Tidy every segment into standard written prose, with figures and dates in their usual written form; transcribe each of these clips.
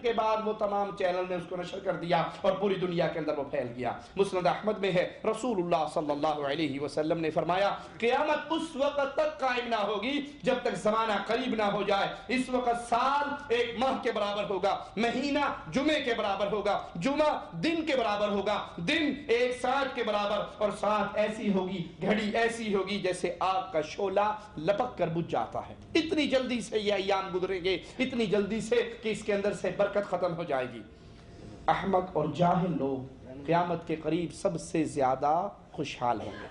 کے بعد وہ تمام چینل نے اس کو نشر کر دیا اور پوری دنیا کے اندر وہ پھیل گیا۔ مسند احمد میں ہے رسول اللہ صلی اللہ علیہ وسلم نے فرمایا قیامت اس وقت تک قائم نہ ہوگی جب تک زمانہ قریب نہ ہو جائے۔ اس وقت سال ایک ماہ کے برابر ہوگا، مہینہ جمعے کے برابر ہوگا، جمعہ دن کے برابر ہوگا، دن ایک ساعت کے برابر، اور ساعت ایسی ہوگی، گھڑی ایسی ہوگی جیسے آگ کا شعلہ لپک کر بجھ جاتا ہے۔ اتنی جلدی سے یہ ایام گزریں گے، اتنی جلدی سے کہ اس کے اندر سے برکت ختم ہو جائے گی۔ احمق اور جاہل لوگ قیامت کے قریب سب سے زیادہ خوشحال ہوں گے۔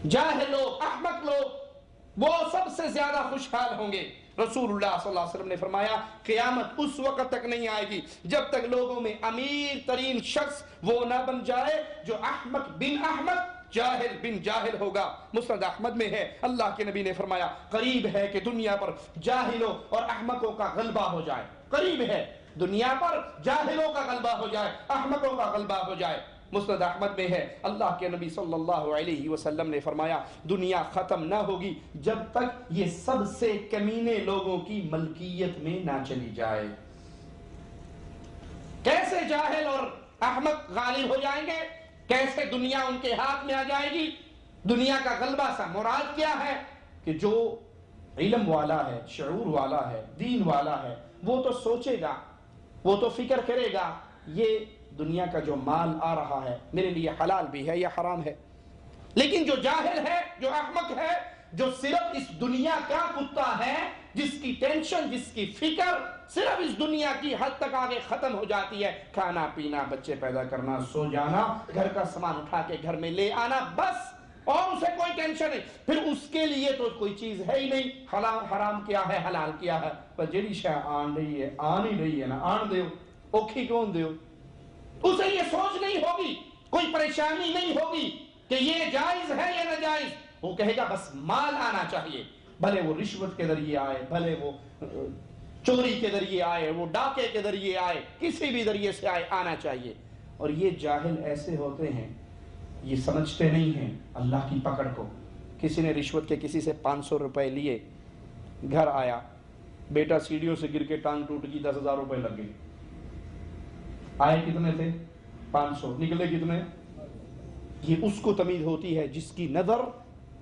جاہل لوگ، احمق لوگ وہ سب سے زیادہ خوشحال ہوں گے۔ رسول اللہ صلی اللہ علیہ وسلم نے فرمایا قیامت اس وقت تک نہیں آئے گی جب تک لوگوں میں امیر ترین شخص وہ نہ بن جائے جو احمق بن احمق، جاہل بن جاہل ہوگا۔ مسند احمد میں ہے اللہ کے نبی نے فرمایا قریب ہے کہ دنیا پر جاہلوں اور احمقوں کا غلبہ ہو جائے، قریب ہے دنیا پر جاہلوں کا غلبہ ہو جائے، احمقوں کا غلبہ ہو جائے۔ مسند احمد میں ہے اللہ کے نبی صلی اللہ علیہ وسلم نے فرمایا دنیا ختم نہ ہوگی جب تک یہ سب سے کمینے لوگوں کی ملکیت میں نہ چلی جائے۔ کیسے جاہل اور احمق غالب ہو جائیں گے، کیسے دنیا ان کے ہاتھ میں آ جائے گی؟ دنیا کا غلبہ سا مراد کیا ہے کہ جو علم والا ہے، شعور والا ہے، دین والا ہے، وہ تو سوچے گا، وہ تو فکر کرے گا یہ دنیا کا جو مال آ رہا ہے میرے لیے حلال بھی ہے یا حرام ہے۔ لیکن جو جاہل ہے، جو احمق ہے، جو صرف اس دنیا کا کتا ہے، جس کی ٹینشن، جس کی فکر صرف اس دنیا کی حد تک آگے ختم ہو جاتی ہے، کھانا پینا، بچے پیدا کرنا، سو جانا، گھر کا سامان اٹھا کے گھر میں لے آنا، بس، اور اسے کوئی ٹینشن نہیں۔ پھر اس کے لیے تو کوئی چیز ہے ہی نہیں، حرام کیا ہے، حلال کیا ہے، پر جیڑی شاہ آن رہی ہے، آن ہی رہی ہے نا، آن دیو، اوکھی کون دیو۔ اسے یہ سوچ نہیں ہوگی، کوئی پریشانی نہیں ہوگی کہ یہ جائز ہے یا ناجائز، وہ کہے گا بس مال آنا چاہیے، بھلے وہ رشوت کے ذریعے آئے، بھلے وہ چوری کے ذریعے آئے، وہ ڈاکے کے ذریعے آئے، کسی بھی ذریعے سے آئے، آنا چاہیے۔ اور یہ جاہل ایسے ہوتے ہیں، یہ سمجھتے نہیں ہیں اللہ کی پکڑ کو۔ کسی نے رشوت کے کسی سے 500 روپے لیے، گھر آیا، بیٹا سیڑھیوں سے گر کے ٹانگ ٹوٹ گئی، 10,000 روپے لگ گئے۔ آئے کتنے تھے؟ 500، نکلے کتنے؟ یہ اس کو تمیز ہوتی ہے جس کی نظر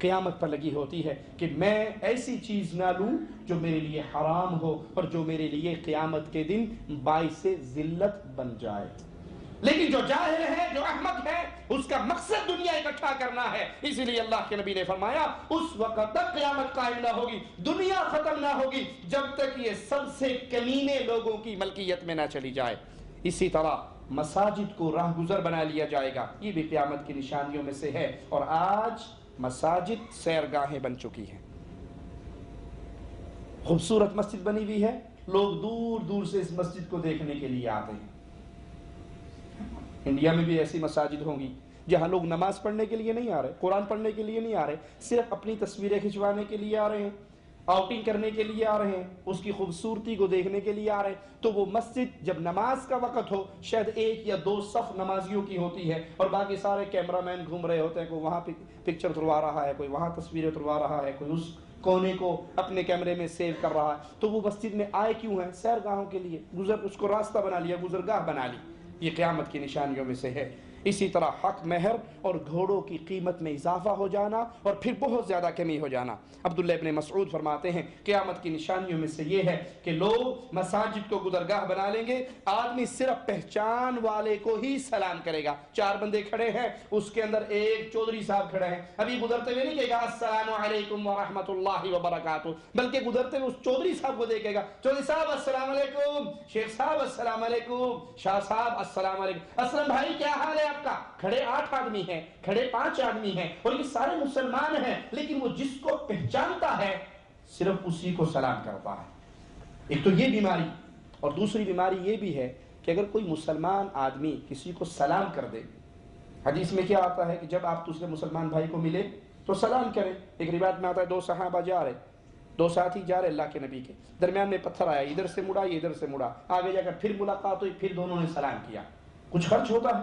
قیامت پر لگی ہوتی ہے کہ میں ایسی چیز نہ لوں جو میرے لیے حرام ہو اور جو میرے لیے قیامت کے دن باعث ذلت بن جائے۔ لیکن جو جاہل ہے، جو احمق ہے، اس کا مقصد دنیا اکٹھا کرنا ہے، اسی لیے اللہ کے نبی نے فرمایا اس وقت تک قیامت قائم نہ ہوگی، دنیا ختم نہ ہوگی جب تک یہ سب سے کمینے لوگوں کی ملکیت میں نہ چلی جائے۔ اسی طرح مساجد کو راہ گزر بنا لیا جائے گا، یہ بھی قیامت کی نشانیوں میں سے ہے، اور آج مساجد سیرگاہیں بن چکی ہیں۔ خوبصورت مسجد بنی ہوئی ہے، لوگ دور دور سے اس مسجد کو دیکھنے کے لیے آتے ہیں۔ انڈیا میں بھی ایسی مساجد ہوں گی جہاں لوگ نماز پڑھنے کے لیے نہیں آ رہے، قرآن پڑھنے کے لیے نہیں آ رہے، صرف اپنی تصویریں کھنچوانے کے لیے آ رہے ہیں، آؤٹنگ کرنے کے لیے آ رہے ہیں، اس کی خوبصورتی کو دیکھنے کے لیے آ رہے ہیں۔ تو وہ مسجد جب نماز کا وقت ہو، شاید 1 یا 2 صف نمازیوں کی ہوتی ہے، اور باقی سارے کیمرہ مین گھوم رہے ہوتے ہیں، کوئی وہاں پکچر اتروا رہا ہے، کوئی وہاں تصویریں اتروا رہا ہے، کوئی اس کونے کو اپنے کیمرے میں سیو کر رہا ہے۔ تو وہ مسجد میں آئے کیوں ہیں؟ سیرگاہوں کے لیے، اس کو راستہ بنا لیا، گزرگاہ بنا لی۔ یہ قیامت کی نشانیوں میں سے ہے۔ اسی طرح حق مہر اور گھوڑوں کی قیمت میں اضافہ ہو جانا اور پھر بہت زیادہ کمی ہو جانا۔ عبداللہ ابن مسعود فرماتے ہیں قیامت کی نشانیوں میں سے یہ ہے کہ لوگ مساجد کو گزرگاہ بنا لیں گے، آدمی صرف پہچان والے کو ہی سلام کرے گا۔ 4 بندے کھڑے ہیں، اس کے اندر ایک چودھری صاحب کھڑے ہیں، ابھی گزرتے ہوئے نہیں کہے گا السلام علیکم ورحمۃ اللہ وبرکاتہ، بلکہ گزرتے ہوئے اس چودھری صاحب کو دیکھے گا، چودھری صاحب السلام علیکم، شیخ صاحب السلام علیکم، شاہ صاحب السلام علیکم، اسلم بھائی کیا حال ہے آپ کا؟ کھڑے 8 آدمی ہیں، کھڑے 5 آدمی ہیں، اور یہ سارے مسلمان ہیں، لیکن وہ جس کو پہچانتا ہے صرف اسی کو سلام کرتا ہے۔ ایک تو یہ بیماری، اور دوسری بیماری یہ بھی ہے کہ اگر کوئی مسلمان آدمی کسی کو سلام کر دے، حدیث میں کیا آتا ہے کہ جب آپ دوسرے مسلمان بھائی کو ملے تو سلام کریں۔ ایک روایت میں آتا ہے 2 صحابہ جا رہے، 2 ساتھی جا رہے اللہ کے نبی کے، درمیان میں پتھر آیا، ادھر سے مڑا، یہ ادھر سے مڑا، آگے جا کر پھر ملاقات ہوئی، پھر دونوں نے سلام کیا۔ کچھ خرچ ہوتا ہے؟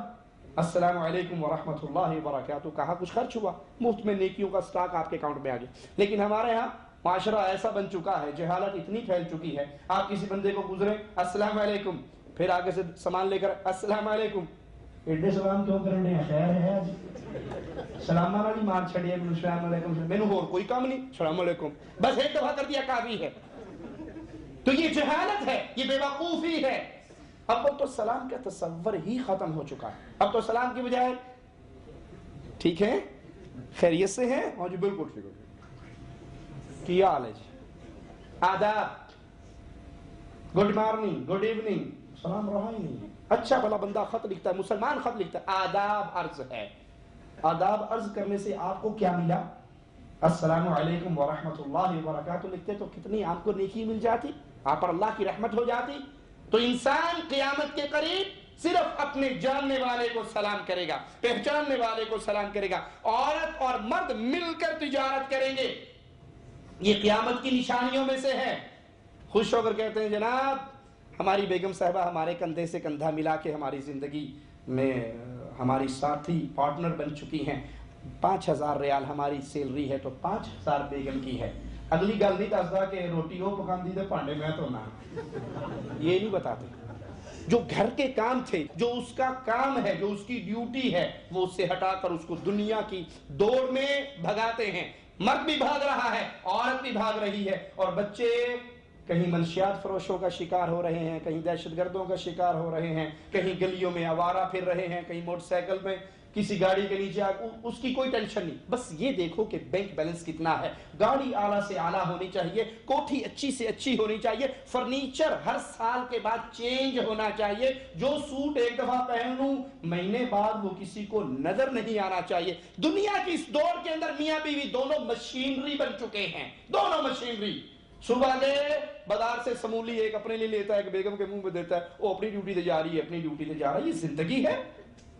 السلام علیکم ورحمۃ اللہ وبرکاتہ کہا، کچھ خرچ ہوا، مفت میں نیکیوں کا سٹاک آپ کے اکاؤنٹ میں آ گیا۔ لیکن ہمارے ہاں معاشرہ ایسا بن چکا ہے، جہالت اتنی پھیل چکی ہے، آپ کسی بندے کو گزرے السلام علیکم، پھر آگے سے سامان لے کر السلام علیکم، ایڈے سلام کیوں کرنے ہیں، خیر ہے آج سلام والی مار چھڑی ہے، السلام علیکم، میں نے اور کوئی کام نہیں، السلام علیکم، بس ایک دفعہ کر دیا کافی ہے۔ تو یہ جہالت ہے، یہ بے وقوفی ہے۔ اب تو سلام کا تصور ہی ختم ہو چکا ہے، اب تو سلام کی بجائے ٹھیک ہے، خیریت سے ہیں، ہاں جی بالکل ٹھیک ہے، کیا حال ہے جی، آداب، گڈ مارننگ، گڈ ایوننگ، سلام رہا ہی نہیں۔ اچھا بھلا بندہ خط لکھتا ہے، مسلمان خط لکھتا ہے، آداب عرض ہے، آداب عرض کرنے سے آپ کو کیا ملا؟ السلام علیکم ورحمۃ اللہ وبرکاتہ لکھتے تو کتنی آپ کو نیکی مل جاتی، آپ پر اللہ کی رحمت ہو جاتی۔ تو انسان قیامت کے قریب صرف اپنے جاننے والے کو سلام کرے گا، پہچاننے والے کو سلام کرے گا، عورت اور مرد مل کر تجارت کریں گے، یہ قیامت کی نشانیوں میں سے ہے۔ خوش ہو کر کہتے ہیں جناب ہماری بیگم صاحبہ ہمارے کندھے سے کندھا ملا کے ہماری زندگی میں ہماری ساتھی پارٹنر بن چکی ہیں، 5000 ریال ہماری سیلری ہے تو 5000 بیگم کی ہے۔ اگلی گل نہیں دستا کہ روٹی وہ پکاندی تے بھانڈے میں تو نہ، یہ نہیں بتاتے۔ جو گھر کے کام تھے، جو اس کا کام ہے، جو اس کی ڈیوٹی ہے، وہ اس سے ہٹا کر اس کو دنیا کی دوڑ میں بھگاتے ہیں۔ مرد بھی بھاگ رہا ہے، عورت بھی بھاگ رہی ہے، اور بچے کہیں منشیات فروشوں کا شکار ہو رہے ہیں، کہیں دہشت گردوں کا شکار ہو رہے ہیں، کہیں گلیوں میں آوارہ پھر رہے ہیں، کہیں موٹر سائیکل میں کسی گاڑی کے نیچے اس کی کوئی ٹینشن نہیں، بس یہ دیکھو کہ بینک بیلنس کتنا ہے، گاڑی اعلیٰ سے اعلیٰ ہونی چاہیے، کوٹھی اچھی سے اچھی ہونی چاہیے، فرنیچر ہر سال کے بعد چینج ہونا چاہیے، جو سوٹ ایک دفعہ پہن لوں مہینے بعد وہ کسی کو نظر نہیں آنا چاہیے۔ دنیا کی اس دور کے اندر میاں بیوی دونوں مشینری بن چکے ہیں، دونوں مشینری۔ صبح گئے بازار سے سمولی ایک اپنے لیے لیتا ہے، ایک بیگم کے منہ میں دیتا ہے، وہ اپنی ڈیوٹی سے جا رہی ہے، اپنی ڈیوٹی سے جا رہا ہے۔ یہ زندگی ہے،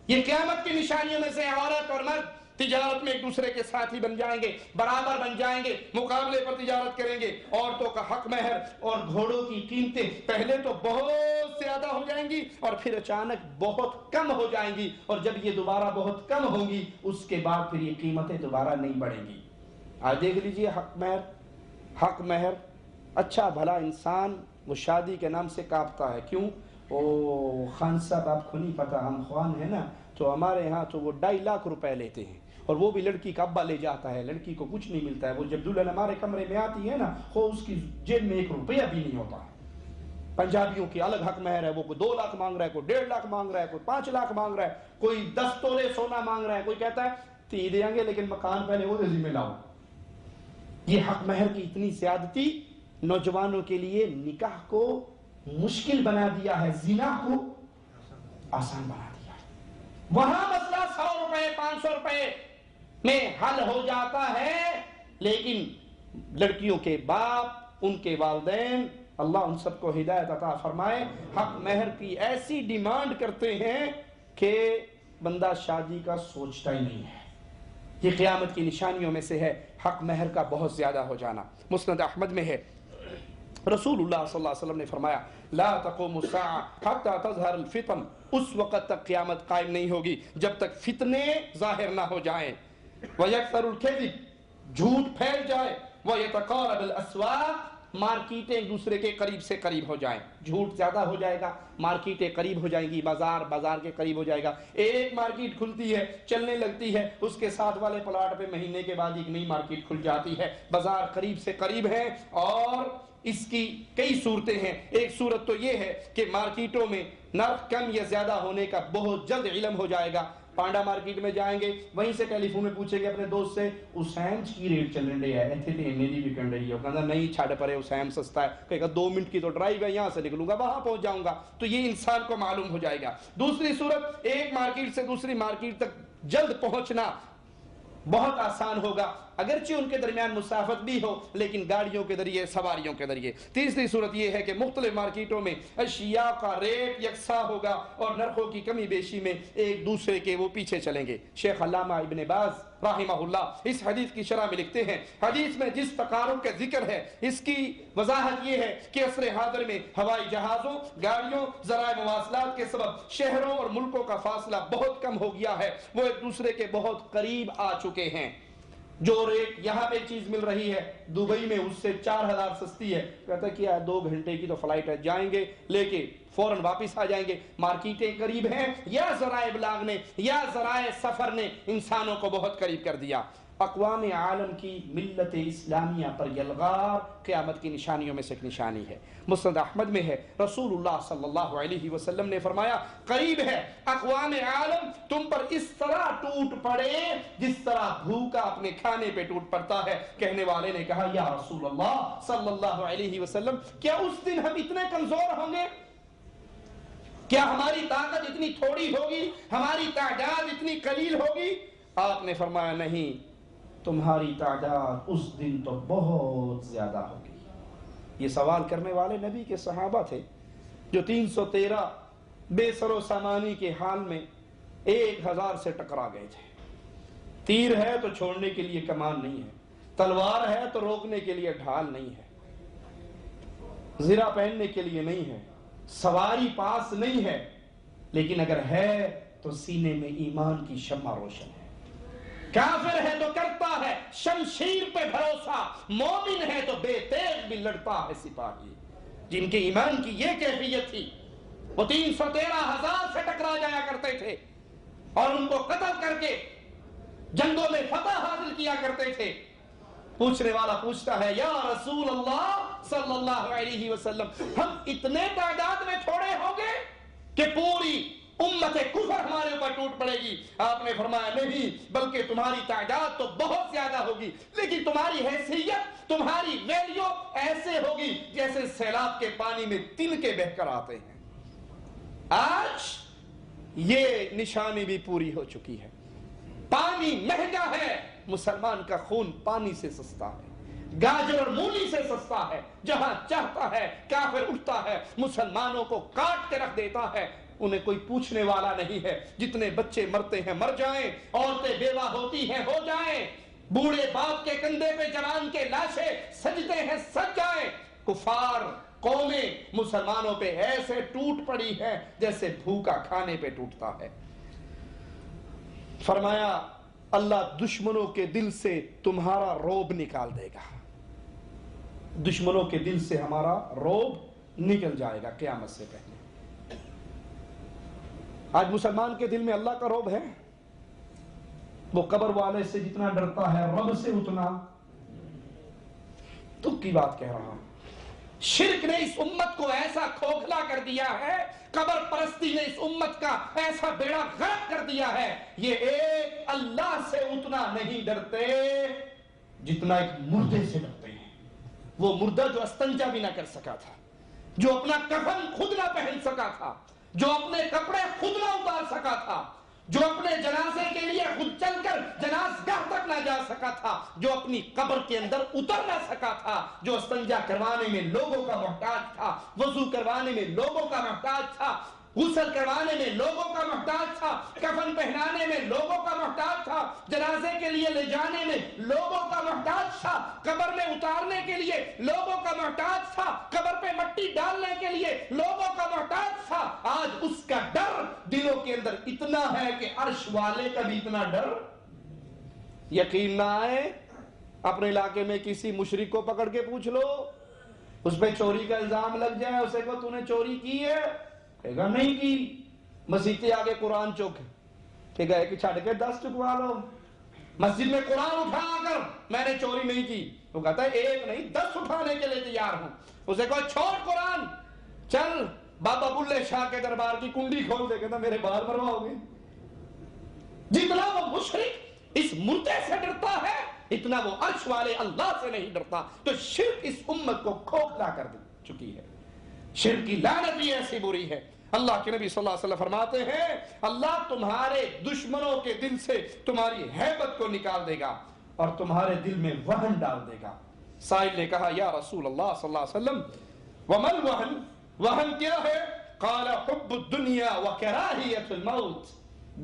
یہ قیامت کی نشانیوں میں سے عورت اور مرد تجارت میں ایک دوسرے کے ساتھی بن جائیں گے، برابر بن جائیں گے، مقابلے پر تجارت کریں گے۔ عورتوں کا حق مہر اور گھوڑوں کی قیمتیں پہلے تو بہت زیادہ ہو جائیں گی اور پھر اچانک بہت کم ہو جائیں گی، اور جب یہ دوبارہ بہت کم ہوں گی اس کے بعد پھر یہ قیمتیں دوبارہ نہیں بڑھیں گی۔ آج دیکھ لیجئے حق مہر، اچھا بھلا انسان وہ شادی کے نام سے کانپتا ہے، کیوں؟ او خان صاحب آپ کو نہیں پتا، ہم خوان ہیں نا، تو ہمارے ہاں تو وہ 2.5 لاکھ روپے لیتے ہیں، اور وہ بھی لڑکی کا ابا لے جاتا ہے، لڑکی کو کچھ نہیں ملتا ہے۔ وہ جب دلہن ہمارے کمرے میں آتی ہے نا، وہ اس کی جیب میں 1 روپیہ بھی نہیں ہوتا ہے۔ پنجابیوں کی الگ حق مہر ہے، وہ کوئی 2 لاکھ مانگ رہا ہے، کوئی 1.5 لاکھ مانگ رہا ہے، کوئی 5 لاکھ مانگ رہا ہے، کوئی 10 تولے سونا مانگ رہا ہے، کوئی کہتا ہے تی دیں گے لیکن مکان پہلے وہ ذمہ لاؤ۔ یہ حق مہر کی اتنی زیادتی نوجوانوں کے لیے نکاح کو مشکل بنا دیا ہے، زنا کو آسان بنا دیا ہے۔ وہاں مسئلہ 100 روپے 500 روپے میں حل ہو جاتا ہے، لیکن لڑکیوں کے باپ، ان کے والدین، اللہ ان سب کو ہدایت عطا فرمائے، حق مہر کی ایسی ڈیمانڈ کرتے ہیں کہ بندہ شادی کا سوچتا ہی نہیں ہے۔ یہ قیامت کی نشانیوں میں سے ہے حق مہر کا بہت زیادہ ہو جانا۔ مسند احمد میں ہے، رسول اللہ صلی اللہ علیہ وسلم نے فرمایا لا تقوم الساعہ حتی تظہر الفتن، اس وقت تک قیامت قائم نہیں ہوگی جب تک فتنے ظاہر نہ ہو جائیں، وَيَكْثَرُ الْكَذِبُ، جھوٹ پھیل جائے، وَيَتَقَارَبَ الْأَسْوَاقُ، مارکیٹیں ایک دوسرے کے قریب سے قریب ہو جائیں، جھوٹ زیادہ ہو جائے گا، مارکیٹیں قریب ہو جائیں گی، بازار کے قریب ہو جائے گا۔ ایک مارکیٹ کھلتی ہے، چلنے لگتی ہے، اس کے ساتھ والے پلاٹ پہ مہینے کے بعد ایک نئی مارکیٹ کھل جاتی ہے، بازار قریب سے قریب ہے۔ اور اس کی کئی صورتیں ہیں، ایک صورت تو یہ ہے کہ مارکیٹوں میں نرخ کم یا زیادہ ہونے کا بہت جلد علم ہو جائے گا۔ پانڈا مارکیٹ میں جائیں گے، وہیں سے ٹیلی فون میں پوچھیں گے اپنے دوست سے اسیم کی ریٹ چلن رہی ہے، ایتھے تے اننے دی وکن رہی ہے، وہ کہتا نہیں چھاڑ پرے اسیم سستا ہے، کہے گا 2 منٹ کی تو ڈرائیو ہے، یہاں سے نکلوں گا وہاں پہنچ جاؤں گا، تو یہ انسان کو معلوم ہو جائے گا۔ دوسری صورت، ایک مارکیٹ سے دوسری مارکیٹ تک جلد پہنچنا بہت آسان ہوگا، اگرچہ ان کے درمیان مسافت بھی ہو لیکن گاڑیوں کے ذریعے، سواریوں کے ذریعے۔ تیسری صورت یہ ہے کہ مختلف مارکیٹوں میں اشیاء کا ریٹ یکساں ہوگا اور نرخوں کی کمی بیشی میں ایک دوسرے کے وہ پیچھے چلیں گے۔ شیخ علامہ ابن باز رحمہ اللہ اس حدیث کی شرح میں لکھتے ہیں، حدیث میں جس تقارب کا ذکر ہے اس کی وضاحت یہ ہے کہ عصر حاضر میں ہوائی جہازوں، گاڑیوں، ذرائع مواصلات کے سبب شہروں اور ملکوں کا فاصلہ بہت کم ہو گیا ہے، وہ ایک دوسرے کے بہت قریب آ چکے ہیں۔ جو ریٹ یہاں پہ چیز مل رہی ہے دبئی میں اس سے 4000 سستی ہے. کہتا ہے کیا 2 گھنٹے کی تو فلائٹ ہے, جائیں گے لے کے فوراً واپس آ جائیں گے. مارکیٹیں قریب ہیں, یا ذرائع ابلاغ نے یا ذرائع سفر نے انسانوں کو بہت قریب کر دیا. اقوام عالم کی ملت اسلامیہ پر یلغار قیامت کی نشانیوں میں سے ایک نشانی ہے. مسند احمد میں ہے, رسول اللہ صلی اللہ علیہ وسلم نے فرمایا قریب ہے اقوام عالم تم پر اس طرح ٹوٹ پڑے جس طرح بھوکا اپنے کھانے پہ ٹوٹ پڑتا ہے. کہنے والے نے کہا یا رسول اللہ صلی اللہ علیہ وسلم کیا اس دن ہم اتنے کمزور ہوں گے؟ کیا ہماری طاقت اتنی تھوڑی ہوگی؟ ہماری تعداد اتنی قلیل ہوگی؟ آپ نے فرمایا نہیں, تمہاری تعداد اس دن تو بہت زیادہ ہوگی. یہ سوال کرنے والے نبی کے صحابہ تھے جو 313 بے سر و سامانی کے حال میں 1000 سے ٹکرا گئے تھے. تیر ہے تو چھوڑنے کے لیے کمان نہیں ہے, تلوار ہے تو روکنے کے لیے ڈھال نہیں ہے, زرہ پہننے کے لیے نہیں ہے, سواری پاس نہیں ہے, لیکن اگر ہے تو سینے میں ایمان کی شمع روشن ہے. کافر ہے تو کرتا ہے شمشیر پہ بھروسہ, مومن ہے تو بے تیغ بھی لڑتا ہے سپاہی. جن کے ایمان کی یہ کیفیت تھی وہ 313,000 سے ٹکرا جایا کرتے تھے اور ان کو قتل کر کے جنگوں میں فتح حاصل کیا کرتے تھے. پوچھنے والا پوچھتا ہے یا رسول اللہ صلی اللہ علیہ وسلم ہم اتنے تعداد میں تھوڑے ہوں گے کہ پوری امت کفر ہمارے اوپر ٹوٹ پڑے گی؟ آپ نے فرمایا نہیں, بلکہ تمہاری تعداد تو بہت زیادہ ہوگی, لیکن تمہاری حیثیت تمہاری ویلیو ایسے ہوگی جیسے سیلاب کے پانی میں تنکے بہہ کر آتے ہیں. آج یہ نشانی بھی پوری ہو چکی ہے. پانی مہنگا ہے, مسلمان کا خون پانی سے سستا ہے, گاجر اور مولی سے سستا ہے. جہاں چاہتا ہے کافر اٹھتا ہے, مسلمانوں کو کاٹ کے رکھ دیتا ہے. انہیں کوئی پوچھنے والا نہیں ہے. جتنے بچے مرتے ہیں مر جائیں, عورتیں بیوہ ہوتی ہیں ہو جائیں, بوڑھے باپ کے کندھے پہ جوان کے لاشیں سجتے ہیں سج جائیں. کفار قومیں مسلمانوں پہ ایسے ٹوٹ پڑی ہے جیسے بھوکا کھانے پہ ٹوٹتا ہے. فرمایا اللہ دشمنوں کے دل سے تمہارا روب نکال دے گا, دشمنوں کے دل سے ہمارا روب نکل جائے گا قیامت سے پہلے. آج مسلمان کے دل میں اللہ کا روب ہے؟ وہ قبر والے سے جتنا ڈرتا ہے رب سے اتنا. تک کی بات کہہ رہا ہوں. شرک نے اس امت کو ایسا کھوکھلا کر دیا ہے, قبر پرستی نے اس امت کا ایسا بیڑا غرق کر دیا ہے. یہ ایک اللہ سے اتنا نہیں ڈرتے جتنا ایک مردے سے ڈرتے ہیں. وہ مردہ جو استنجا بھی نہ کر سکا تھا, جو اپنا کفن خود نہ پہن سکا تھا, جو اپنے کپڑے خود نہ اتار سکا تھا, جو اپنے جنازے کے لیے خود چل کر جنازگاہ تک نہ جا سکا تھا, جو اپنی قبر کے اندر اتر نہ سکا تھا, جو استنجا کروانے میں لوگوں کا محتاج تھا, وضو کروانے میں لوگوں کا محتاج تھا, غسل کروانے میں لوگوں کا محتاج تھا, کفن پہنانے میں لوگوں کا محتاج تھا, جنازے کے لیے لے جانے میں لوگوں کا محتاج تھا, قبر میں اتارنے کے لیے لوگوں کا محتاج تھا, قبر پہ مٹی ڈالنے کے لیے لوگوں کا محتاج تھا. آج اس کا ڈر دلوں کے اندر اتنا ہے کہ عرش والے کا بھی اتنا ڈر. یقین نہ آئے اپنے علاقے میں کسی مشرک کو پکڑ کے پوچھ لو, اس پہ چوری کا الزام لگ جائے, اسے کو تو نے چوری کی ہے, کہے گا نہیں کی. مسجد کے آگے قرآن چوک ہے, کہے گا کہ چھڑ کے 10 چکوا لو. مسجد میں قرآن اٹھا کر میں نے چوری نہیں کی, وہ کہتا ہے 1 نہیں 10 اٹھانے کے لیے تیار ہوں. اسے کہو چھوڑ قرآن, چل بابا بلے شاہ کے دربار کی کنڈی کھول دے, کہتا میرے بال مرواؤ گے. جتنا وہ مشرک اس مردے سے ڈرتا ہے اتنا وہ عرش والے اللہ سے نہیں ڈرتا. تو شرک اس امت کو کھوکھلا کر چکی ہے. شرک کی لعنت بھی ایسی بری ہے. اللہ کے نبی صلی اللہ علیہ وسلم فرماتے ہیں اللہ تمہارے دشمنوں کے دل سے تمہاری ہیبت کو نکال دے گا اور تمہارے دل میں وہن ڈال دے گا. سائل نے کہا یا رسول اللہ صلی اللہ علیہ وسلم ومن وہن, وہن کیا ہے؟ قال حب الدنیا وکراہیت الموت,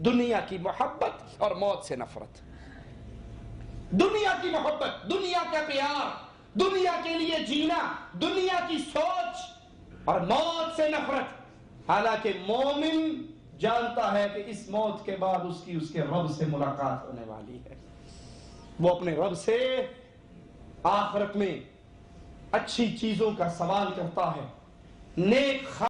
دنیا کی محبت اور موت سے نفرت. دنیا کی محبت, دنیا کا پیار, دنیا کے لیے جینا, دنیا کی سوچ اور موت سے نفرت. حالانکہ مومن جانتا ہے کہ اس موت کے بعد اس کے رب سے ملاقات ہونے والی ہے. وہ اپنے رب سے آخرت میں اچھی چیزوں کا سوال کرتا ہے، نیک